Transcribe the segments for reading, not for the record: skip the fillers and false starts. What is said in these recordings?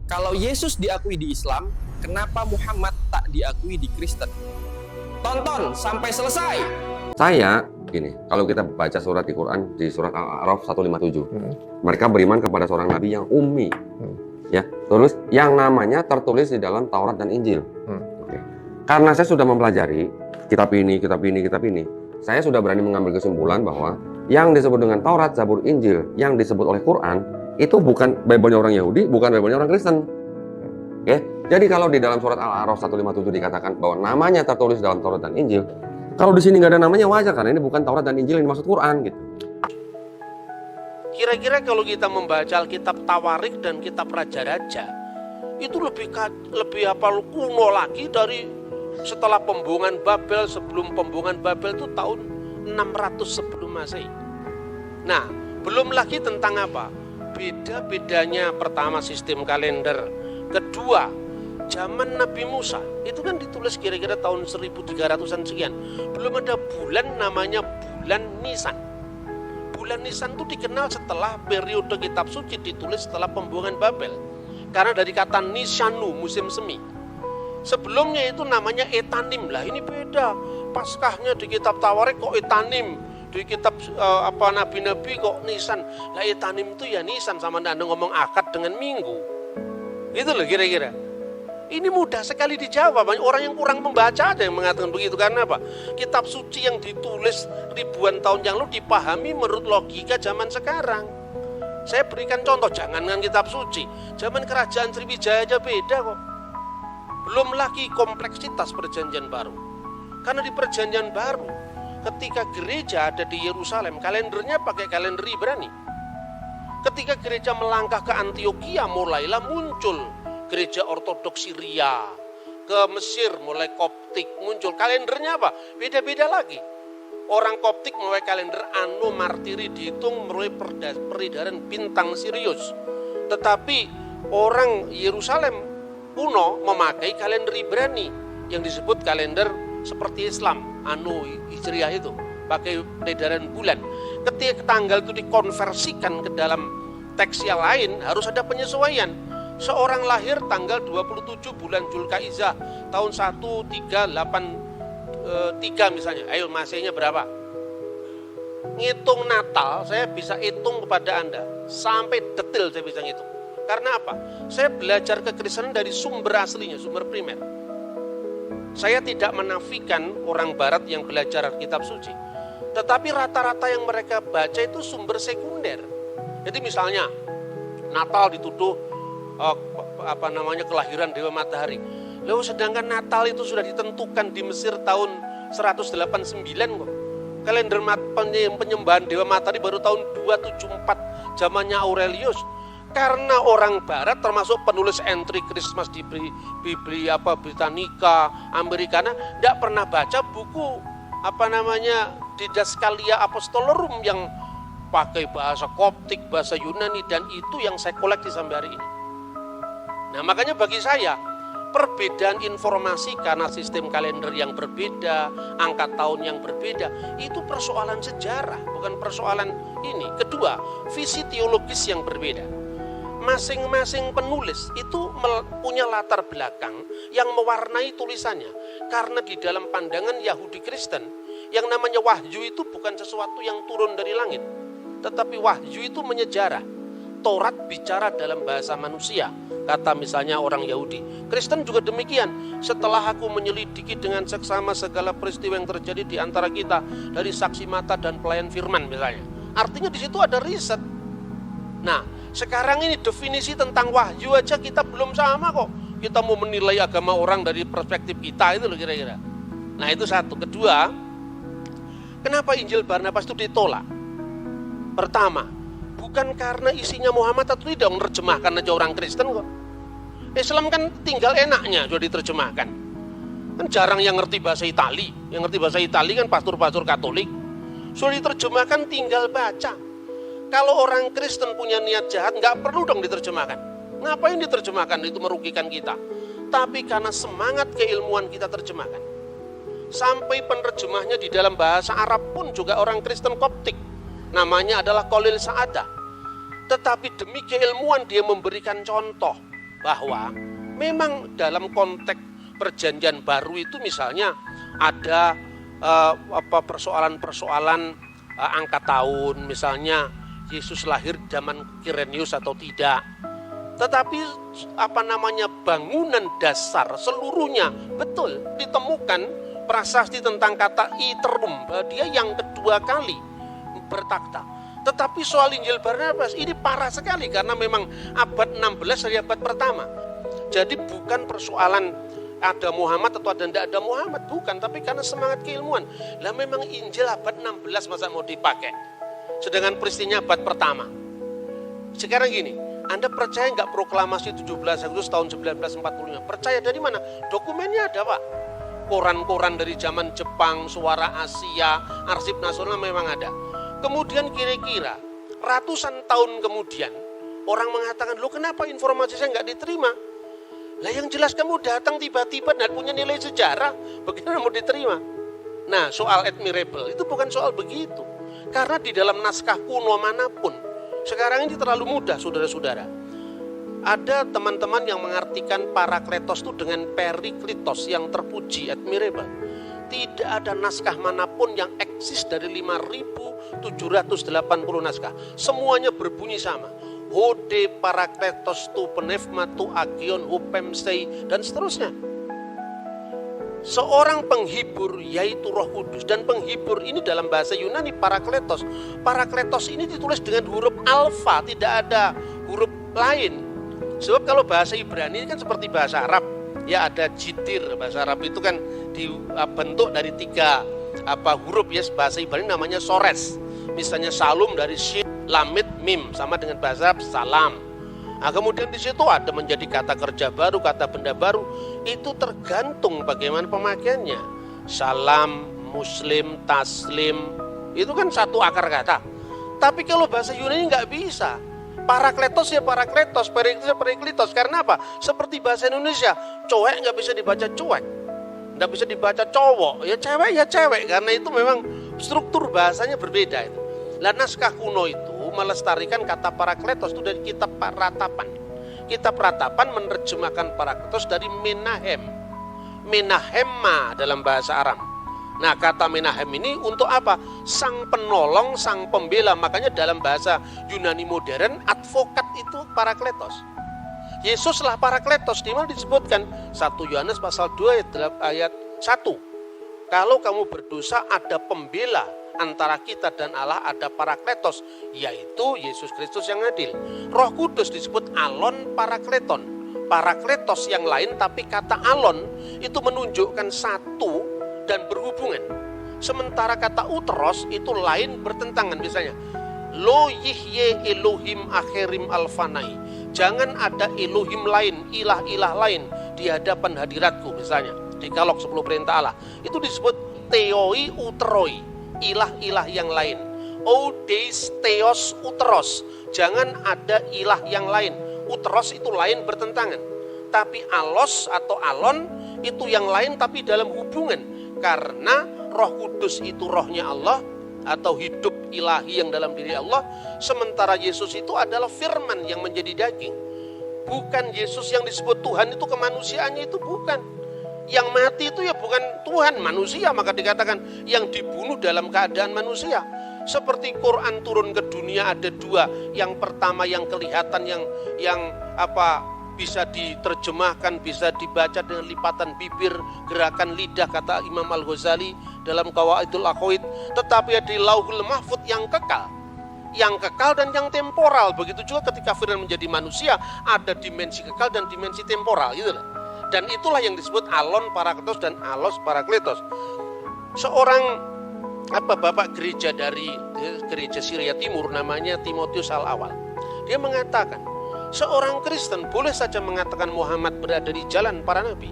Kalau Yesus diakui di Islam, kenapa Muhammad tak diakui di Kristen? Tonton sampai selesai. Saya gini, kalau kita baca surat di Quran di surat Al-A'raf 157, mereka beriman kepada seorang nabi yang ummi, ya, terus yang namanya tertulis di dalam Taurat dan Injil. Oke. Karena saya sudah mempelajari kitab ini, saya sudah berani mengambil kesimpulan bahwa yang disebut dengan Taurat, Zabur, Injil, yang disebut oleh Quran itu bukan Bible-nya orang Yahudi, bukan Bible-nya orang Kristen. Oke. Jadi kalau di dalam surat Al-A'raf 157 dikatakan bahwa namanya tertulis dalam Taurat dan Injil, kalau di sini nggak ada namanya wajar karena ini bukan Taurat dan Injil yang dimaksud Quran gitu. Kira-kira kalau kita membaca Alkitab Tawarik dan Kitab Raja-Raja, itu lebih kuno lagi dari setelah pembuangan Babel. Sebelum pembuangan Babel itu tahun 600 sebelum Masehi. Nah, belum lagi tentang apa? Beda-bedanya pertama sistem kalender, kedua zaman Nabi Musa itu kan ditulis kira-kira tahun 1300-an sekian. Belum ada bulan namanya bulan Nisan. Bulan Nisan itu dikenal setelah periode kitab suci ditulis setelah pembuangan Babel. Karena dari kata Nisanu, musim semi. Sebelumnya itu namanya Etanim. Lah ini beda. Paskahnya di kitab Tawarik kok Etanim, di kitab nabi-nabi kok Nisan. Lah Etanim itu ya Nisan, sama Anda ngomong akad dengan minggu. Itu loh kira-kira. Ini mudah sekali dijawab. Banyak orang yang kurang membaca ada yang mengatakan begitu. Karena apa? Kitab suci yang ditulis ribuan tahun yang lalu dipahami menurut logika zaman sekarang. Saya berikan contoh, jangankan kitab suci, zaman kerajaan Sriwijaya aja beda kok. Belum lagi kompleksitas perjanjian baru. Karena di perjanjian baru, ketika gereja ada di Yerusalem, kalendernya pakai kalender Ibrani. Ketika gereja melangkah ke Antioquia, mulailah muncul gereja ortodoks Syria. Ke Mesir mulai Koptik muncul. Kalendernya apa? Beda-beda lagi. Orang Koptik mulai kalender Anno Martiri dihitung mulai peredaran bintang Sirius. Tetapi orang Yerusalem kuno memakai kalender Ibrani yang disebut kalender seperti Islam, Anno Hijriah itu, pakai peredaran bulan. Ketika tanggal itu dikonversikan ke dalam teks yang lain, harus ada penyesuaian. Seorang lahir tanggal 27 bulan Zulkaizah tahun 1383 misalnya. Ayo masihnya berapa? Ngitung Natal saya bisa hitung kepada Anda. Sampai detail saya bisa ngitung. Karena apa? Saya belajar kekristenan dari sumber aslinya, sumber primer. Saya tidak menafikan orang barat yang belajar kitab suci. Tetapi rata-rata yang mereka baca itu sumber sekunder. Jadi misalnya Natal dituduh kelahiran Dewa Matahari. Lalu sedangkan Natal itu sudah ditentukan di Mesir tahun 189 kok. Kalender penyembahan Dewa Matahari baru tahun 274 zamannya Aurelius. Karena orang barat termasuk penulis entry Christmas di Britannica, Americana tidak pernah baca buku Didaskalia Apostolorum yang pakai bahasa Koptik, bahasa Yunani, dan itu yang saya koleksi sampai hari ini. Nah, makanya bagi saya perbedaan informasi karena sistem kalender yang berbeda, angka tahun yang berbeda, itu persoalan sejarah, bukan persoalan ini. Kedua, visi teologis yang berbeda. Masing-masing penulis itu punya latar belakang yang mewarnai tulisannya. Karena di dalam pandangan Yahudi Kristen, yang namanya wahyu itu bukan sesuatu yang turun dari langit, tetapi wahyu itu menyejarah. Taurat bicara dalam bahasa manusia, kata misalnya orang Yahudi. Kristen juga demikian. Setelah aku menyelidiki dengan seksama segala peristiwa yang terjadi di antara kita, dari saksi mata dan pelayan firman misalnya. Artinya di situ ada riset. Nah, sekarang ini definisi tentang wahyu aja kita belum sama kok. Kita mau menilai agama orang dari perspektif kita, itu loh kira-kira. Nah, itu satu. Kedua, kenapa Injil Barnabas itu ditolak? Pertama, bukan karena isinya Muhammad atau tidak, menerjemahkan aja orang Kristen kok. Islam kan tinggal enaknya sudah diterjemahkan. Kan jarang yang ngerti bahasa Itali. Yang ngerti bahasa Itali kan pastor-pastor Katolik. Sudah diterjemahkan tinggal baca. Kalau orang Kristen punya niat jahat, nggak perlu dong diterjemahkan. Ngapain diterjemahkan? Itu merugikan kita. Tapi karena semangat keilmuan kita terjemahkan. Sampai penerjemahnya di dalam bahasa Arab pun juga orang Kristen Koptik. Namanya adalah Khalil Sa'adah. Tetapi demi keilmuan dia memberikan contoh bahwa memang dalam konteks perjanjian baru itu misalnya ada persoalan-persoalan angka tahun, misalnya Yesus lahir zaman Kirenius atau tidak. Tetapi bangunan dasar seluruhnya betul ditemukan prasasti tentang kata iterum, dia yang kedua kali bertakhta. Tetapi soal Injil Barnabas ini parah sekali karena memang abad 16 dari abad pertama. Jadi bukan persoalan ada Muhammad atau ada tidak ada Muhammad, bukan, tapi karena semangat keilmuan. Lah memang Injil abad 16 masa mau dipakai, sedangkan peristiwanya abad pertama. Sekarang gini, Anda percaya nggak proklamasi 17 Agustus tahun 1945? Percaya dari mana? Dokumennya ada, Pak. Koran-koran dari zaman Jepang, Suara Asia, Arsip Nasional memang ada. Kemudian kira-kira ratusan tahun kemudian orang mengatakan, loh kenapa informasi saya nggak diterima? Lah yang jelas kamu datang tiba-tiba dan punya nilai sejarah, bagaimana mau diterima? Nah, soal admirable itu bukan soal begitu. Karena di dalam naskah kuno manapun, sekarang ini terlalu mudah saudara-saudara. Ada teman-teman yang mengartikan Parakletos itu dengan Periklitos yang terpuji, admirable. Tidak ada naskah manapun yang eksis dari 5.780 naskah. Semuanya berbunyi sama. Hode Parakletos tu penefma tu agion hupemsei dan seterusnya. Seorang penghibur yaitu Roh Kudus, dan penghibur ini dalam bahasa Yunani Parakletos. Parakletos ini ditulis dengan huruf alfa, tidak ada huruf lain. Sebab kalau bahasa Ibrani ini kan seperti bahasa Arab, ya ada jitir. Bahasa Arab itu kan dibentuk dari 3 huruf, ya. Bahasa Ibrani namanya sores. Misalnya salum dari shin, lamid, mim, sama dengan bahasa Arab salam. Nah, kemudian di situ ada menjadi kata kerja baru, kata benda baru. Itu tergantung bagaimana pemakaiannya. Salam, muslim, taslim, itu kan satu akar kata. Tapi kalau bahasa Yunani nggak bisa. Parakletos ya parakletos, periklitos ya periklitos. Karena apa? Seperti bahasa Indonesia, cowek nggak bisa dibaca cuek, nggak bisa dibaca cowok, ya cewek. Karena itu memang struktur bahasanya berbeda itu. Lah naskah kuno itu melestarikan kata parakletos itu dari kitab Ratapan. Kitab Ratapan menerjemahkan parakletos dari menahem, menahemma dalam bahasa Aram. Nah, kata menahem ini untuk apa? Sang penolong, sang pembela. Makanya dalam bahasa Yunani modern, advokat itu parakletos. Yesuslah parakletos. Di mana disebutkan 1 Yohanes pasal 2 ayat 1. Kalau kamu berdosa ada pembela antara kita dan Allah, ada parakletos, yaitu Yesus Kristus yang adil. Roh Kudus disebut alon parakleton. Parakletos yang lain, tapi kata alon itu menunjukkan satu dan berhubungan. Sementara kata uteros itu lain bertentangan. Misalnya lo yihye Elohim akhirim alfanai, jangan ada Elohim lain, ilah-ilah lain di hadapan hadiratku. Misalnya Dekalog 10 perintah Allah itu disebut theoi uteroi, ilah-ilah yang lain. Odeis theos uteros, jangan ada ilah yang lain. Uteros itu lain bertentangan. Tapi alos atau alon itu yang lain tapi dalam hubungan. Karena Roh Kudus itu rohnya Allah atau hidup ilahi yang dalam diri Allah. Sementara Yesus itu adalah firman yang menjadi daging. Bukan Yesus yang disebut Tuhan itu kemanusiaannya itu bukan. Yang mati itu ya bukan Tuhan, manusia. Maka dikatakan yang dibunuh dalam keadaan manusia. Seperti Quran turun ke dunia ada 2. Yang pertama yang kelihatan yang bisa diterjemahkan, bisa dibaca dengan lipatan bibir, gerakan lidah, kata Imam Al-Ghazali dalam Qawaidul Aqaid. Tetapi ada Lauhul Mahfuz yang kekal dan yang temporal. Begitu juga ketika firman menjadi manusia, ada dimensi kekal dan dimensi temporal, gitu. Dan itulah yang disebut alon parakletos dan alos parakletos. Seorang bapak gereja dari gereja Syria Timur namanya Timotius Al-Awal, dia mengatakan seorang Kristen boleh saja mengatakan Muhammad berada di jalan para nabi.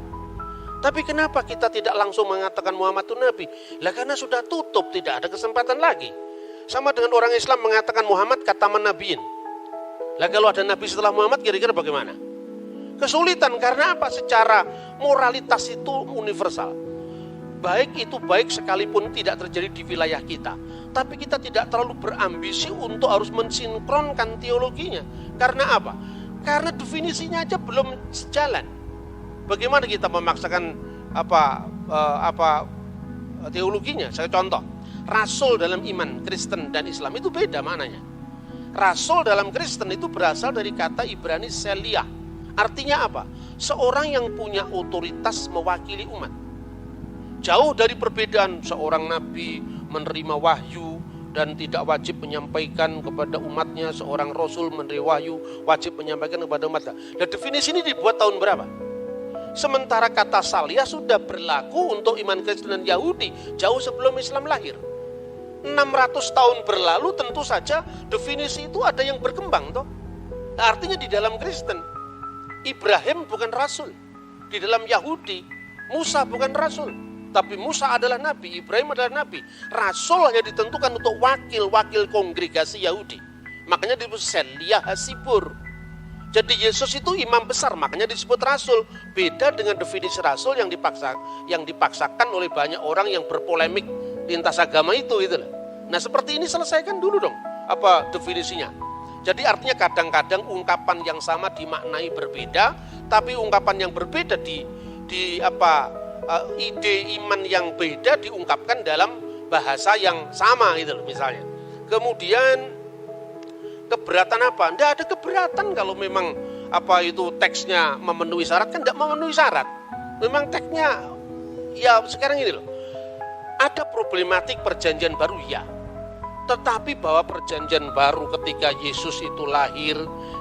Tapi kenapa kita tidak langsung mengatakan Muhammad itu nabi? Lah karena sudah tutup, tidak ada kesempatan lagi. Sama dengan orang Islam mengatakan Muhammad kataman nabiin. Lah kalau ada nabi setelah Muhammad kira-kira bagaimana? Kesulitan. Karena apa? Secara moralitas itu universal. Baik itu baik sekalipun tidak terjadi di wilayah kita. Tapi kita tidak terlalu berambisi untuk harus mensinkronkan teologinya. Karena apa? Karena definisinya aja belum sejalan. Bagaimana kita memaksakan teologinya? Saya contoh, rasul dalam iman Kristen dan Islam itu beda maknanya. Rasul dalam Kristen itu berasal dari kata Ibrani Seliah. Artinya apa? Seorang yang punya otoritas mewakili umat. Jauh dari perbedaan seorang nabi menerima wahyu dan tidak wajib menyampaikan kepada umatnya, seorang rasul menerima wahyu wajib menyampaikan kepada umatnya. Dan definisi ini dibuat tahun berapa? Sementara kata Saliah sudah berlaku untuk iman Kristen dan Yahudi jauh sebelum Islam lahir. 600 tahun berlalu tentu saja definisi itu ada yang berkembang toh. Nah, artinya di dalam Kristen Ibrahim bukan rasul. Di dalam Yahudi Musa bukan rasul. Tapi Musa adalah nabi, Ibrahim adalah nabi. Rasul hanya ditentukan untuk wakil-wakil kongregasi Yahudi. Makanya disebut Seliah Hasibur. Jadi Yesus itu imam besar, makanya disebut rasul. Beda dengan definisi rasul yang dipaksakan oleh banyak orang yang berpolemik lintas agama itu gitu loh. Nah, seperti ini selesaikan dulu dong apa definisinya. Jadi artinya kadang-kadang ungkapan yang sama dimaknai berbeda, tapi ungkapan yang berbeda ide iman yang beda diungkapkan dalam bahasa yang sama gitu loh misalnya. Kemudian keberatan apa? Tidak ada keberatan kalau memang teksnya memenuhi syarat, kan tidak memenuhi syarat. Memang teksnya ya sekarang ini loh. Ada problematik perjanjian baru ya. Tetapi bahwa perjanjian baru ketika Yesus itu lahir,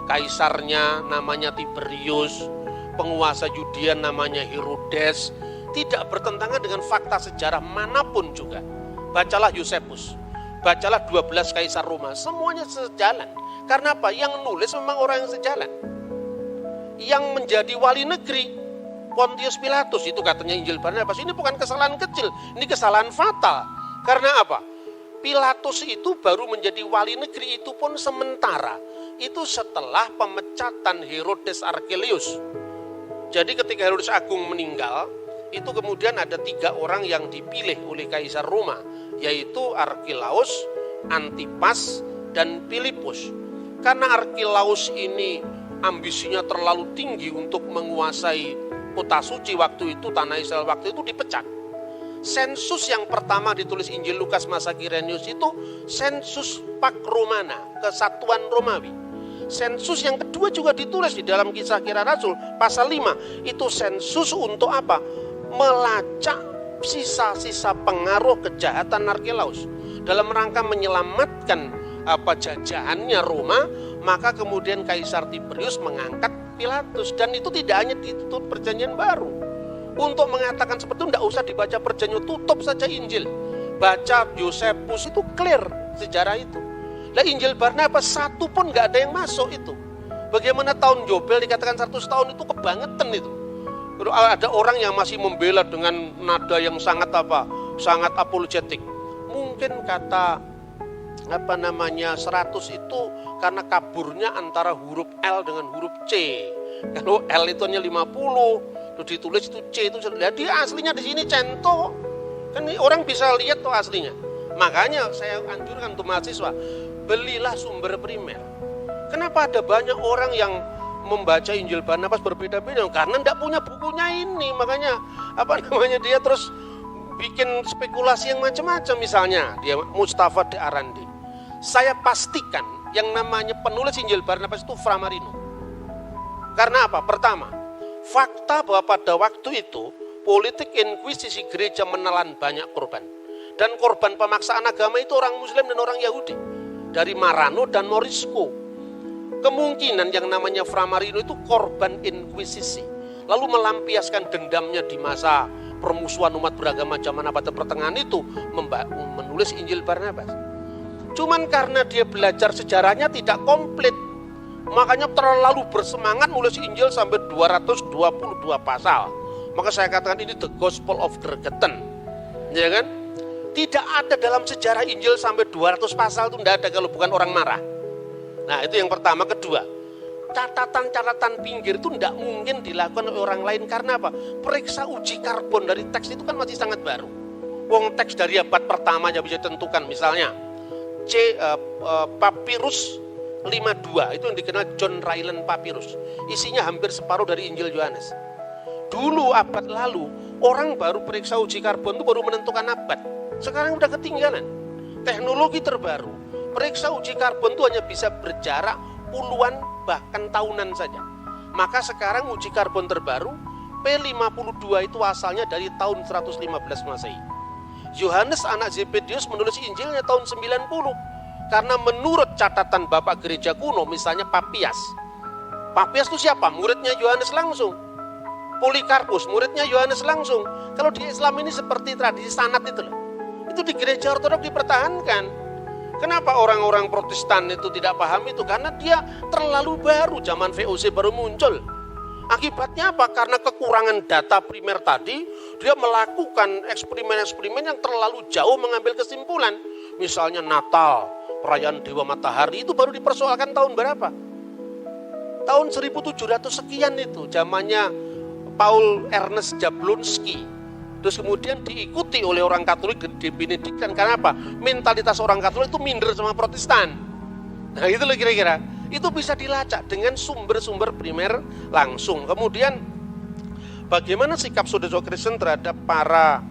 kaisarnya namanya Tiberius, penguasa Yudea namanya Herodes, tidak bertentangan dengan fakta sejarah manapun juga. Bacalah Yosefus, bacalah 12 kaisar Roma, semuanya sejalan. Karena apa? Yang nulis memang orang yang sejalan. Yang menjadi wali negeri Pontius Pilatus, itu katanya Injil Barnabas, ini bukan kesalahan kecil, ini kesalahan fatal. Karena apa? Pilatus itu baru menjadi wali negeri itu pun sementara. Itu setelah pemecatan Herodes Archelaus. Jadi ketika Herodes Agung meninggal, itu kemudian ada 3 orang yang dipilih oleh Kaisar Roma, yaitu Archelaus, Antipas, dan Filipus. Karena Archelaus ini ambisinya terlalu tinggi untuk menguasai kota suci waktu itu, tanah Israel waktu itu, dipecat. Sensus yang pertama ditulis Injil Lukas masa Kirenius itu sensus Pax Romana, kesatuan Romawi. Sensus yang kedua juga ditulis di dalam Kisah Kisah Rasul pasal 5. Itu sensus untuk apa? Melacak sisa-sisa pengaruh kejahatan Archelaus dalam rangka menyelamatkan jajahannya Roma. Maka kemudian Kaisar Tiberius mengangkat Pilatus, dan itu tidak hanya ditutup perjanjian baru. Untuk mengatakan seperti itu tidak usah dibaca perjanjian, tutup saja Injil. Baca Yosefus, itu clear sejarah itu. Nah, Injil Barnabas satu pun nggak ada yang masuk itu. Bagaimana tahun Yobel dikatakan 100 tahun, itu kebangetan itu. Ada orang yang masih membela dengan nada yang sangat apologetik. Mungkin kata 100 itu karena kaburnya antara huruf L dengan huruf C. Kalau L itu hanya 50, terus ditulis itu C itu. Jadi aslinya di sini cento. Kan orang bisa lihat tuh aslinya. Makanya saya anjurkan untuk mahasiswa, belilah sumber primer. Kenapa ada banyak orang yang membaca Injil Barnabas berbeda-beda? Karena tidak punya bukunya ini. Makanya dia terus bikin spekulasi yang macam-macam. Misalnya dia Mustafa de Arandi. Saya pastikan yang namanya penulis Injil Barnabas itu Framarino. Karena apa? Pertama, fakta bahwa pada waktu itu politik inkuisisi gereja menelan banyak korban. Dan korban pemaksaan agama itu orang Muslim dan orang Yahudi. Dari Marano dan Morisco. Kemungkinan yang namanya Framarino itu korban inkuisisi. Lalu melampiaskan dendamnya di masa permusuhan umat beragama zaman abad pertengahan itu, menulis Injil Barnabas. Cuman karena dia belajar sejarahnya tidak komplit, makanya terlalu bersemangat nulis Injil sampai 222 pasal. Maka saya katakan ini the gospel of Gergeten, ya kan? Tidak ada dalam sejarah Injil sampai 200 pasal, itu tidak ada kalau bukan orang marah. Nah, itu yang pertama. Kedua, catatan-catatan pinggir itu tidak mungkin dilakukan oleh orang lain. Karena apa? Periksa uji karbon dari teks itu kan masih sangat baru. Wong teks dari abad pertama aja bisa ditentukan. Misalnya papirus 52, itu yang dikenal John Ryland Papyrus. Isinya hampir separuh dari Injil Yohanes. Dulu abad lalu, orang baru periksa uji karbon itu baru menentukan abad. Sekarang udah ketinggalan. Teknologi terbaru, periksa uji karbon itu hanya bisa berjarak puluhan bahkan tahunan saja. Maka sekarang uji karbon terbaru P52 itu asalnya dari tahun 115 Masehi. Yohanes anak Zebedius menulis Injilnya tahun 90. Karena menurut catatan Bapak Gereja kuno, misalnya Papias. Papias itu siapa? Muridnya Yohanes langsung. Polikarpus, muridnya Yohanes langsung. Kalau di Islam ini seperti tradisi sanad itu loh. Itu di Gereja Ortodoks dipertahankan. Kenapa orang-orang Protestan itu tidak paham itu? Karena dia terlalu baru, zaman VOC baru muncul. Akibatnya apa? Karena kekurangan data primer tadi, dia melakukan eksperimen-eksperimen yang terlalu jauh mengambil kesimpulan. Misalnya Natal, perayaan Dewa Matahari itu baru dipersoalkan tahun berapa? Tahun 1700 sekian itu, zamannya Paul Ernest Jablonski. Terus kemudian diikuti oleh orang Katolik di Benediktan. Karena apa? Mentalitas orang Katolik itu minder sama Protestan. Nah itu loh kira-kira. Itu bisa dilacak dengan sumber-sumber primer langsung. Kemudian bagaimana sikap saudara Kristen terhadap para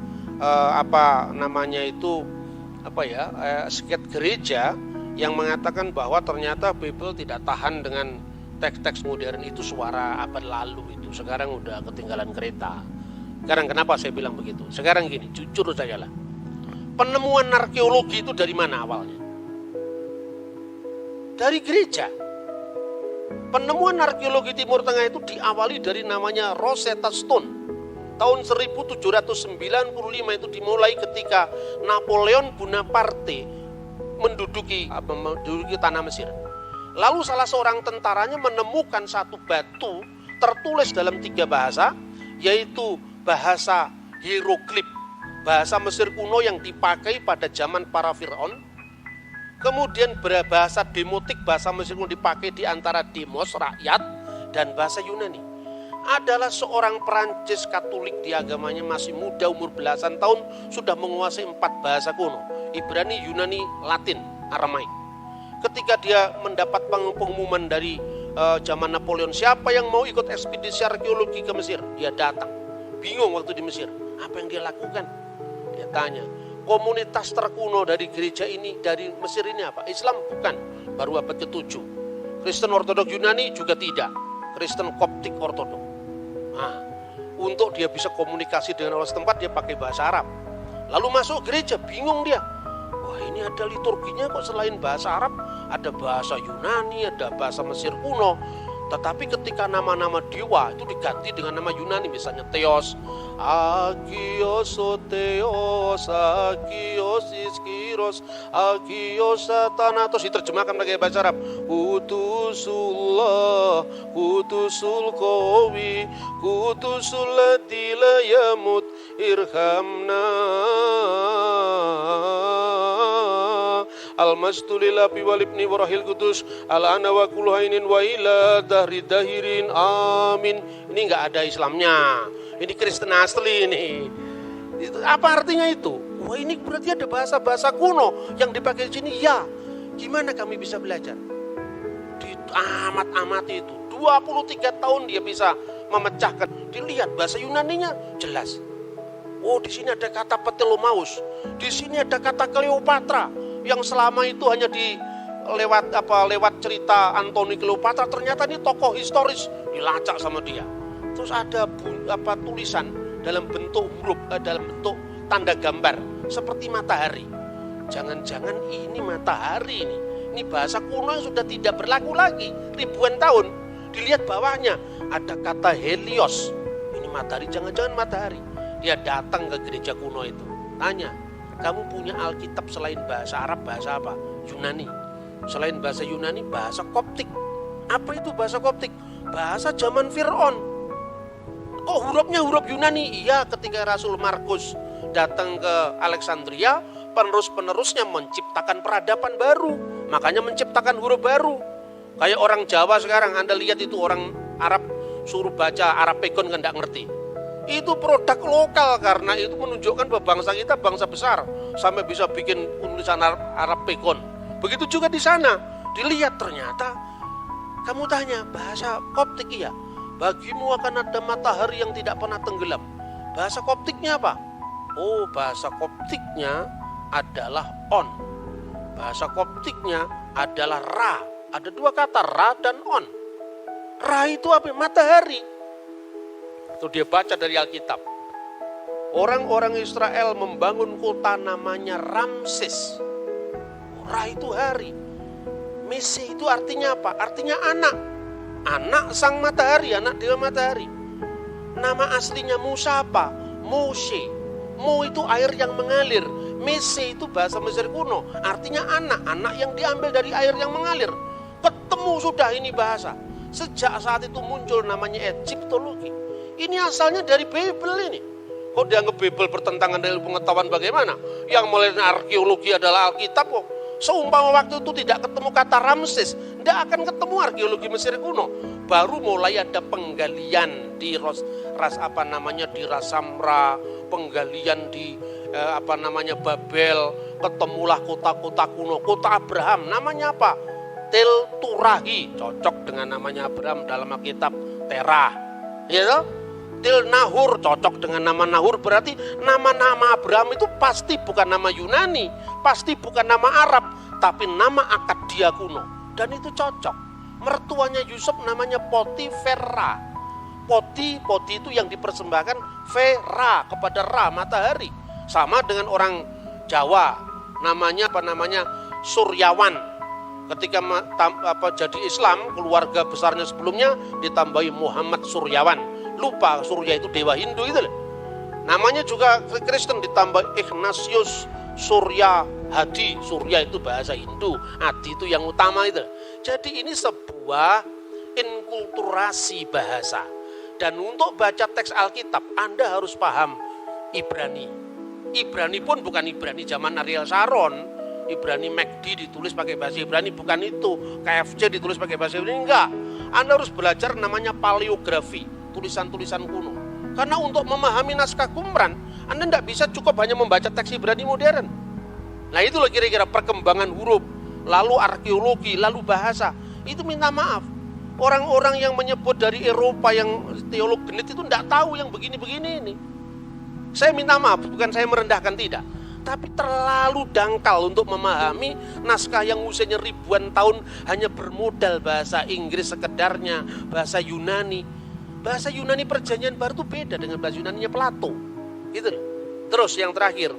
seket gereja yang mengatakan bahwa ternyata Bible tidak tahan dengan teks-teks modern itu, suara abad lalu itu. Sekarang udah ketinggalan kereta. Sekarang kenapa saya bilang begitu? Sekarang gini, jujur saja lah. Penemuan arkeologi itu dari mana awalnya? Dari gereja. Penemuan arkeologi Timur Tengah itu diawali dari namanya Rosetta Stone. Tahun 1795 itu dimulai ketika Napoleon Bonaparte menduduki tanah Mesir. Lalu salah seorang tentaranya menemukan satu batu tertulis dalam 3 bahasa, yaitu bahasa hieroglif, bahasa Mesir kuno yang dipakai pada zaman para Fir'aun. Kemudian bahasa demotik, bahasa Mesir kuno dipakai di antara demos, rakyat, dan bahasa Yunani. Adalah seorang Perancis Katolik, di agamanya masih muda, umur belasan tahun, sudah menguasai 4 bahasa kuno, Ibrani, Yunani, Latin, Aramaik. Ketika dia mendapat pengumuman dari zaman Napoleon, siapa yang mau ikut ekspedisi arkeologi ke Mesir? Dia datang, bingung waktu di Mesir, apa yang dia lakukan? Dia tanya, komunitas terkuno dari gereja ini, dari Mesir ini apa? Islam bukan, baru abad ke-7. Kristen Ortodoks Yunani juga tidak, Kristen Koptik Ortodoks. Nah, untuk dia bisa komunikasi dengan orang setempat, dia pakai bahasa Arab. Lalu masuk gereja, bingung dia. Wah, ini ada liturginya kok selain bahasa Arab, ada bahasa Yunani, ada bahasa Mesir kuno. Tetapi ketika nama-nama dewa itu diganti dengan nama Yunani, misalnya Theos, Agios, Theos, Agios, Iskiros, Agios, Thanatos, diterjemahkan pakai bahasa Arab. Kudusullah, Kudusul Qawi, Kudusul Ladzi la yamut, irhamna. Al-Masdulil Abi Walibni Warahil Kudus Al-Ana wa Kulhainin wa ila Dahri Dahirin Amin. Ini enggak ada Islamnya, ini Kristen asli ini. Apa artinya itu? Wah, ini berarti ada bahasa-bahasa kuno yang dipakai di sini. Ya, gimana kami bisa belajar? Di amat-amati itu 23 tahun dia bisa memecahkan. Dilihat bahasa Yunaninya jelas. Oh, di sini ada kata Ptolomaus, di sini ada kata Cleopatra, yang selama itu hanya lewat cerita Antoni Cleopatra, ternyata ini tokoh historis, dilacak sama dia. Terus ada tulisan dalam bentuk huruf, dalam bentuk tanda gambar seperti matahari. Jangan-jangan ini matahari ini. Ini bahasa kuno yang sudah tidak berlaku lagi ribuan tahun. Dilihat bawahnya ada kata Helios. Ini matahari, jangan-jangan matahari. Dia datang ke gereja kuno itu, tanya, kamu punya Alkitab selain bahasa Arab, bahasa apa? Yunani. Selain bahasa Yunani, bahasa Koptik. Apa itu bahasa Koptik? Bahasa zaman Fir'aun. Oh, hurufnya huruf Yunani. Iya, ketika Rasul Markus datang ke Alexandria, penerus-penerusnya menciptakan peradaban baru. Makanya menciptakan huruf baru. Kayak orang Jawa sekarang, Anda lihat itu orang Arab, suruh baca Arab Pegon kan tidak ngerti. Itu produk lokal, karena itu menunjukkan bahwa bangsa kita bangsa besar sampai bisa bikin tulisan Arab Pegon. Begitu juga di sana, Dilihat ternyata, kamu tanya, bahasa Koptik iya. Bagimu akan ada matahari yang tidak pernah tenggelam. Bahasa Koptiknya apa? Oh, bahasa Koptiknya adalah on. Bahasa Koptiknya adalah ra. Ada dua kata, ra dan on. Ra itu apa? Matahari. Itu dia baca dari Alkitab. Orang-orang Israel membangun kota namanya Ramses. Ra itu hari. Mese itu artinya apa? Artinya anak. Anak sang matahari, anak dewa matahari. Nama aslinya Musa apa? Moshe. Mo itu air yang mengalir. Mese itu bahasa Mesir kuno. Artinya anak. Anak yang diambil dari air yang mengalir. Ketemu sudah ini bahasa. Sejak saat itu muncul namanya Egyptologi. Ini asalnya dari Bible ini. Kok dianggap Bible bertentangan dengan pengetahuan bagaimana? Yang mulai arkeologi adalah Alkitab kok. Seumpama waktu itu tidak ketemu kata Ramses, tidak akan ketemu arkeologi Mesir kuno. Baru mulai ada penggalian di di Rasamra, penggalian di Babel, ketemulah kota-kota kuno, kota Abraham, namanya apa? Tel Turahi, cocok dengan namanya Abraham dalam Alkitab Terah. Ya toh? Til Nahur, cocok dengan nama Nahur, berarti nama-nama Abraham itu pasti bukan nama Yunani, pasti bukan nama Arab, tapi nama Akadia kuno. Dan itu cocok. Mertuanya Yusuf namanya Potifera. Poti itu yang dipersembahkan Vera kepada Ra, matahari. Sama dengan orang Jawa, namanya Suryawan. Ketika jadi Islam, keluarga besarnya sebelumnya ditambahi Muhammad Suryawan. Lupa Surya itu dewa Hindu itu loh. Namanya juga Kristen ditambah Ignatius Surya Hadi. Surya itu bahasa Hindu, Hadi itu yang utama itu. Jadi ini sebuah inkulturasi bahasa. Dan untuk baca teks Alkitab Anda harus paham Ibrani. Ibrani pun bukan Ibrani zaman Ariel Sharon. Ibrani MacD ditulis pakai bahasa Ibrani, bukan itu. KFC ditulis pakai bahasa Ibrani, enggak. Anda harus belajar namanya paleografi, tulisan-tulisan kuno. Karena untuk memahami naskah Qumran, Anda tidak bisa cukup hanya membaca teks Ibrani modern. Nah itulah kira-kira perkembangan huruf, lalu arkeologi, lalu bahasa. Itu minta maaf. Orang-orang yang menyebut dari Eropa yang teolog genit itu tidak tahu yang begini-begini ini. Saya minta maaf, bukan saya merendahkan, tidak. Tapi terlalu dangkal untuk memahami naskah yang usianya ribuan tahun hanya bermodal bahasa Inggris sekedarnya, bahasa Yunani. Bahasa Yunani Perjanjian Baru itu beda dengan bahasa Yunaninya Plato. Gitu. Terus yang terakhir,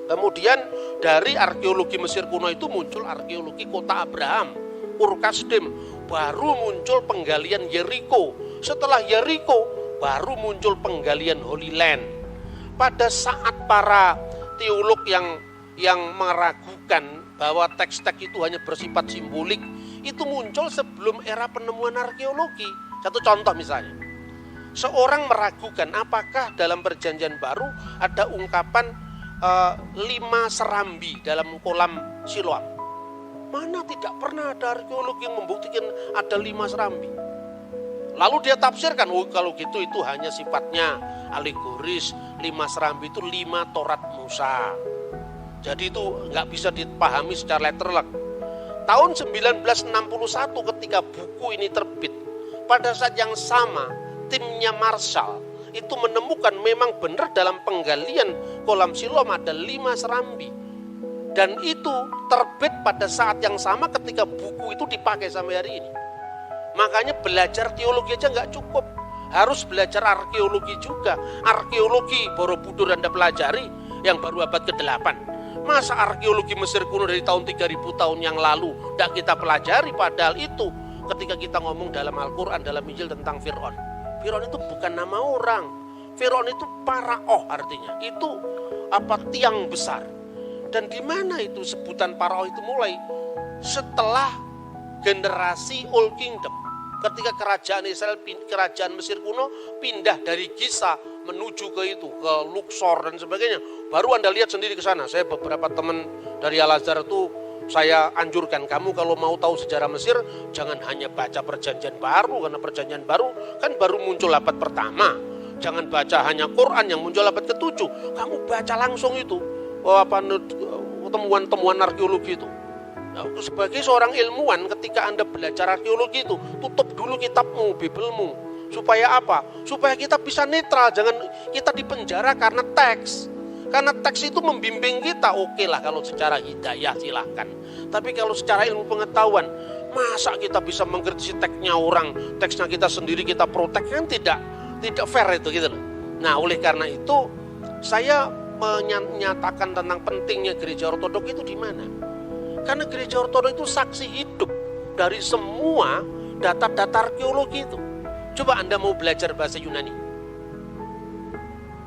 kemudian dari arkeologi Mesir kuno itu muncul arkeologi kota Abraham, Ur-Kasdim, baru muncul penggalian Yeriko. Setelah Yeriko baru muncul penggalian Holy Land. Pada saat para teolog yang meragukan bahwa teks-teks itu hanya bersifat simbolik, itu muncul sebelum era penemuan arkeologi. Satu contoh misalnya, seorang meragukan apakah dalam Perjanjian Baru ada ungkapan 5 serambi dalam kolam Siloam. Mana tidak pernah ada arkeolog yang membuktikan ada 5 serambi. Lalu dia tafsirkan, oh kalau gitu itu hanya sifatnya alegoris, 5 serambi itu 5 Torat Musa. Jadi itu nggak bisa dipahami secara literal. Tahun 1961 ketika buku ini terbit, pada saat yang sama timnya Marshall itu menemukan memang benar dalam penggalian kolam Siloam ada 5 serambi. Dan itu terbit pada saat yang sama ketika buku itu dipakai sampai hari ini. Makanya belajar teologi aja nggak cukup, harus belajar arkeologi juga. Arkeologi Borobudur Anda pelajari yang baru abad ke-8. Masa arkeologi Mesir kuno dari tahun 3000 tahun yang lalu tidak kita pelajari, padahal itu ketika kita ngomong dalam Al-Quran, dalam Injil tentang Fir'aun. Fir'aun itu bukan nama orang. Fir'aun itu paraoh artinya. Itu tiang besar. Dan di mana itu sebutan paraoh itu mulai? Setelah generasi Old Kingdom. Ketika kerajaan Israel, kerajaan Mesir kuno pindah dari Giza menuju ke Luxor dan sebagainya. Baru Anda lihat sendiri ke sana. Saya beberapa teman dari Al-Azhar itu saya anjurkan, kamu kalau mau tahu sejarah Mesir jangan hanya baca Perjanjian Baru, karena Perjanjian Baru kan baru muncul abad pertama. Jangan baca hanya Quran yang muncul abad ke-7. Kamu baca langsung itu temuan-temuan arkeologi itu. Nah, sebagai seorang ilmuwan, ketika Anda belajar arkeologi itu, tutup dulu kitabmu, Bibelmu. Supaya apa? Supaya kita bisa netral, jangan kita dipenjara karena teks. Karena teks itu membimbing kita, oke lah kalau secara hidayah silahkan. Tapi kalau secara ilmu pengetahuan, masa kita bisa mengkritisi teksnya orang, teksnya kita sendiri kita protek, kan tidak fair itu gitu loh. Nah, oleh karena itu saya menyatakan tentang pentingnya gereja ortodok itu di mana? Karena gereja ortodok itu saksi hidup dari semua data-data arkeologi itu. Coba Anda mau belajar bahasa Yunani.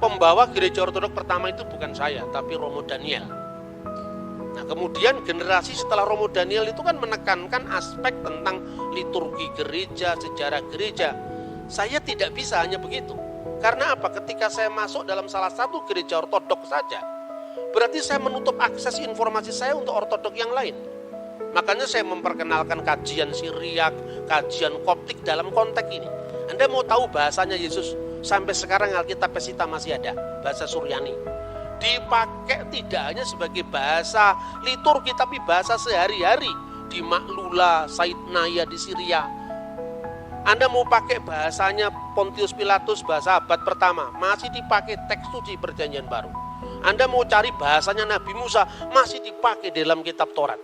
Pembawa gereja ortodok pertama itu bukan saya, tapi Romo Daniel. Nah, kemudian generasi setelah Romo Daniel itu kan menekankan aspek tentang liturgi gereja, sejarah gereja. Saya tidak bisa hanya begitu. Karena apa? Ketika saya masuk dalam salah satu gereja ortodok saja, berarti saya menutup akses informasi saya untuk ortodok yang lain. Makanya saya memperkenalkan kajian Syriak, kajian Koptik dalam konteks ini. Anda mau tahu bahasanya Yesus? Sampai sekarang Alkitab Pesita masih ada, bahasa Suryani. Dipakai tidak hanya sebagai bahasa liturgi, tapi bahasa sehari-hari. Di Maklula, Saidnaya di Syria. Anda mau pakai bahasanya Pontius Pilatus, bahasa abad pertama, masih dipakai teks suci Perjanjian Baru. Anda mau cari bahasanya Nabi Musa, masih dipakai dalam kitab Taurat.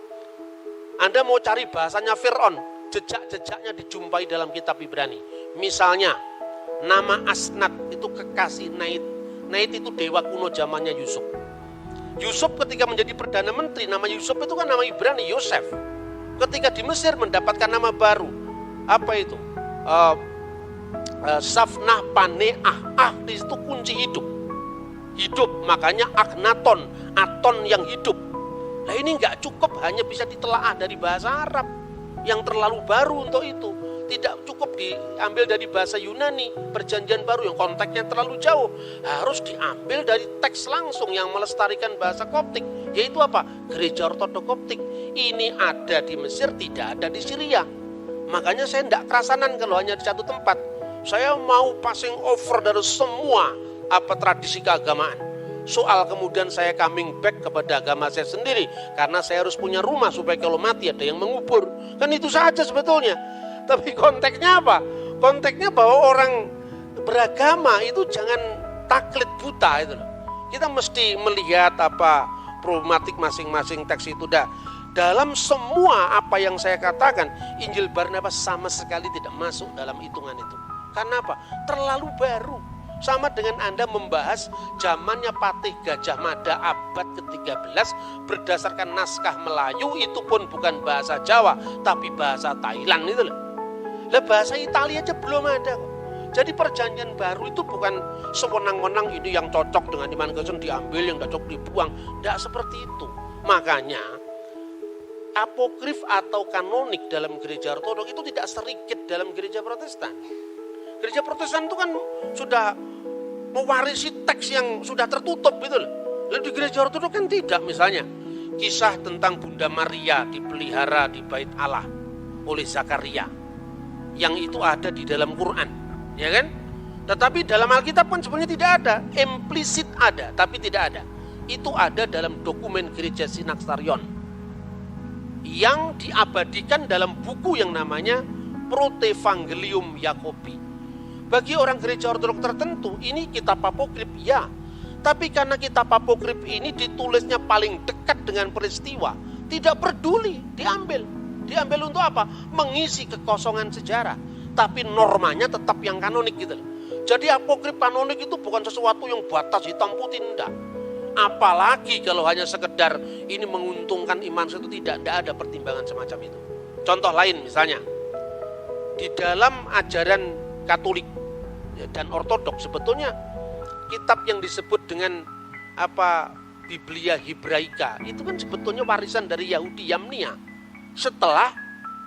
Anda mau cari bahasanya Fir'aun, jejak-jejaknya dijumpai dalam kitab Ibrani. Misalnya, nama Asnat itu kekasih Nait. Nait itu dewa kuno zamannya Yusuf. Yusuf ketika menjadi Perdana Menteri, nama Yusuf itu kan nama Ibrani, Yosef. Ketika di Mesir mendapatkan nama baru, apa itu? Safnah Paneah, di situ kunci hidup. Hidup, makanya Akhenaton, Aton yang hidup. Nah ini nggak cukup hanya bisa ditelaah dari bahasa Arab yang terlalu baru untuk itu. Tidak cukup diambil dari bahasa Yunani, Perjanjian Baru yang konteksnya terlalu jauh. Harus diambil dari teks langsung yang melestarikan bahasa Koptik. Yaitu apa? Gereja Ortodok Koptik. Ini ada di Mesir, tidak ada di Syria. Makanya saya tidak kerasanan kalau hanya di satu tempat. Saya mau passing over dari semua tradisi keagamaan. Soal kemudian saya coming back kepada agama saya sendiri. Karena saya harus punya rumah supaya kalau mati ada yang mengubur. Kan itu saja sebetulnya. Tapi konteksnya apa? Konteksnya bahwa orang beragama itu jangan taklid buta itu loh. Kita mesti melihat problematik masing-masing teks itu. Dalam semua apa yang saya katakan, Injil Barnabas sama sekali tidak masuk dalam hitungan itu. Karena apa? Terlalu baru. Sama dengan Anda membahas zamannya Patih Gajah Mada abad ke-13 berdasarkan naskah Melayu, itu pun bukan bahasa Jawa, tapi bahasa Thailand itu loh. Lah bahasa Italia aja belum ada kok. Jadi Perjanjian Baru itu bukan sewenang-wenang ini yang cocok dengan iman Kristen diambil, yang cocok dibuang. Tidak seperti itu. Makanya apokrif atau kanonik dalam gereja ortodok itu tidak sedikit dalam gereja Protestan. Gereja Protestan itu kan sudah mewarisi teks yang sudah tertutup gitu loh. Lalu di gereja ortodok kan tidak. Misalnya kisah tentang Bunda Maria dipelihara di Bait Allah oleh Zakaria, yang itu ada di dalam Quran, ya kan? Tetapi dalam Alkitab kan sebenarnya tidak ada, implisit ada, tapi tidak ada. Itu ada dalam dokumen gereja Synaxarion yang diabadikan dalam buku yang namanya Protevangelium Yakobi. Bagi orang gereja ortodok tertentu, ini kitab apokrif ya. Tapi karena kitab apokrif ini ditulisnya paling dekat dengan peristiwa, tidak peduli, diambil. Diambil untuk apa? Mengisi kekosongan sejarah. Tapi normanya tetap yang kanonik gitu. Jadi apokrif kanonik itu bukan sesuatu yang batas hitam putih, enggak. Apalagi kalau hanya sekedar ini menguntungkan iman itu, tidak ada pertimbangan semacam itu. Contoh lain misalnya, di dalam ajaran Katolik dan Ortodok sebetulnya kitab yang disebut dengan Biblia Hebraika itu kan sebetulnya warisan dari Yahudi Yamnia. Setelah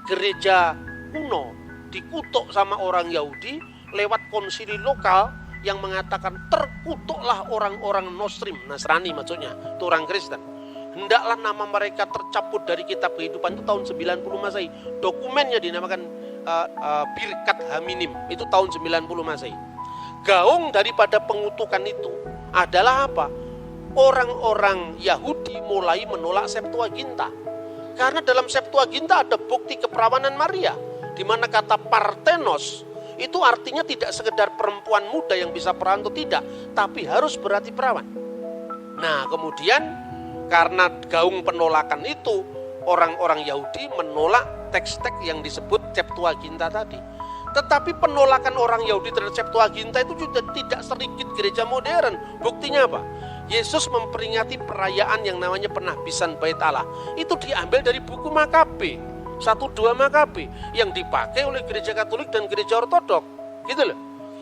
gereja kuno dikutuk sama orang Yahudi lewat konsili lokal yang mengatakan terkutuklah orang-orang Nasrani maksudnya, itu orang Kristen. Hendaklah nama mereka tercabut dari kitab kehidupan, itu tahun 90 Masehi. Dokumennya dinamakan Birkat Haminim, itu tahun 90 Masehi. Gaung daripada pengutukan itu adalah apa? Orang-orang Yahudi mulai menolak Septuaginta. Karena dalam Septuaginta ada bukti keperawanan Maria, di mana kata Parthenos itu artinya tidak sekedar perempuan muda yang bisa perawan atau tidak, tapi harus berarti perawan. Nah, kemudian karena gaung penolakan itu, orang-orang Yahudi menolak teks-teks yang disebut Septuaginta tadi. Tetapi penolakan orang Yahudi terhadap Septuaginta itu juga tidak sedikit gereja modern. Buktinya apa? Yesus memperingati perayaan yang namanya penahbisan Bait Allah. Itu diambil dari buku Makabe, 1-2 Makabe, yang dipakai oleh gereja Katolik dan gereja Ortodok. Gitu loh.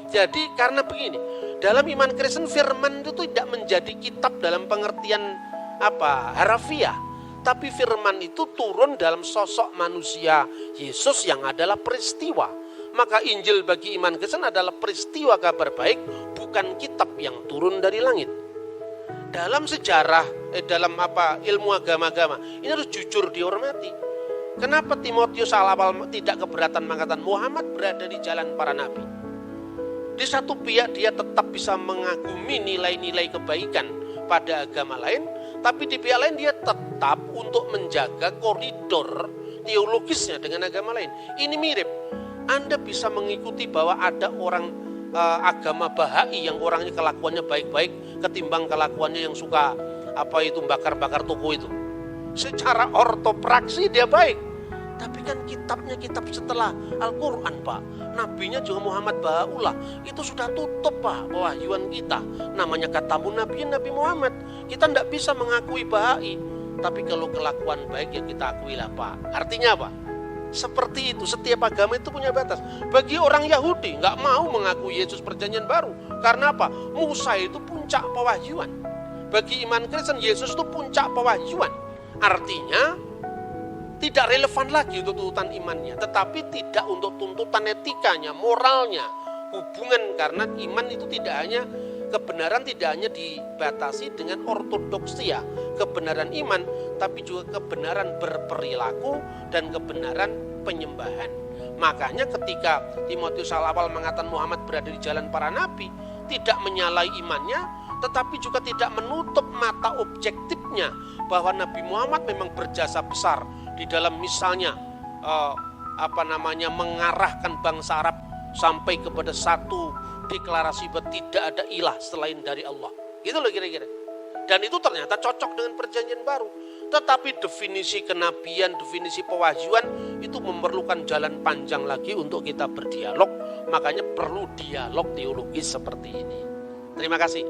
Jadi karena begini, dalam iman Kristen firman itu tidak menjadi kitab dalam pengertian harafiah. Tapi firman itu turun dalam sosok manusia Yesus yang adalah peristiwa. Maka Injil bagi iman Kristen adalah peristiwa kabar baik, bukan kitab yang turun dari langit. Dalam sejarah, dalam ilmu agama-agama, ini harus jujur dihormati. Kenapa Timotius awal tidak keberatan mengatakan Muhammad berada di jalan para nabi? Di satu pihak dia tetap bisa mengagumi nilai-nilai kebaikan pada agama lain, tapi di pihak lain dia tetap untuk menjaga koridor teologisnya dengan agama lain. Ini mirip. Anda bisa mengikuti bahwa ada orang agama Bahai yang orangnya kelakuannya baik-baik ketimbang kelakuannya yang suka bakar-bakar toko itu. Secara ortopraksi dia baik, tapi kan kitabnya kitab setelah Al-Quran, Pak. Nabinya juga Muhammad Bahaullah. Itu sudah tutup, Pak, pewahyuan kita. Namanya katamu Nabi Muhammad. Kita tidak bisa mengakui Bahai, tapi kalau kelakuan baik ya kita akuilah, Pak. Artinya apa? Seperti itu, setiap agama itu punya batas. Bagi orang Yahudi nggak mau mengakui Yesus perjanjian baru. Karena apa? Musa itu puncak pewahyuan. Bagi iman Kristen, Yesus itu puncak pewahyuan. Artinya tidak relevan lagi untuk tuntutan imannya, tetapi tidak untuk tuntutan etikanya, moralnya, hubungan. Karena iman itu tidak hanya kebenaran, tidak hanya dibatasi dengan ortodoksia, kebenaran iman, tapi juga kebenaran berperilaku dan kebenaran penyembahan. Makanya ketika Timotius awal mengatakan Muhammad berada di jalan para nabi, tidak menyalahi imannya, tetapi juga tidak menutup mata objektifnya bahwa Nabi Muhammad memang berjasa besar di dalam misalnya mengarahkan bangsa Arab sampai kepada satu deklarasi bahwa tidak ada ilah selain dari Allah. Gitu loh kira-kira. Dan itu ternyata cocok dengan perjanjian baru. Tetapi definisi kenabian, definisi pewahyuan itu memerlukan jalan panjang lagi untuk kita berdialog. Makanya perlu dialog teologis seperti ini. Terima kasih.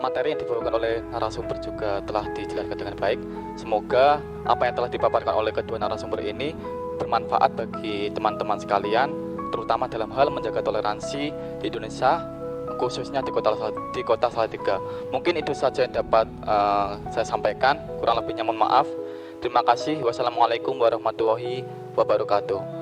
Materi yang dibawakan oleh narasumber juga telah dijelaskan dengan baik. Semoga apa yang telah dipaparkan oleh kedua narasumber ini bermanfaat bagi teman-teman sekalian, terutama dalam hal menjaga toleransi di Indonesia, khususnya di kota Salatiga. Mungkin itu saja yang dapat saya sampaikan. Kurang lebihnya mohon maaf. Terima kasih. Wassalamualaikum warahmatullahi wabarakatuh.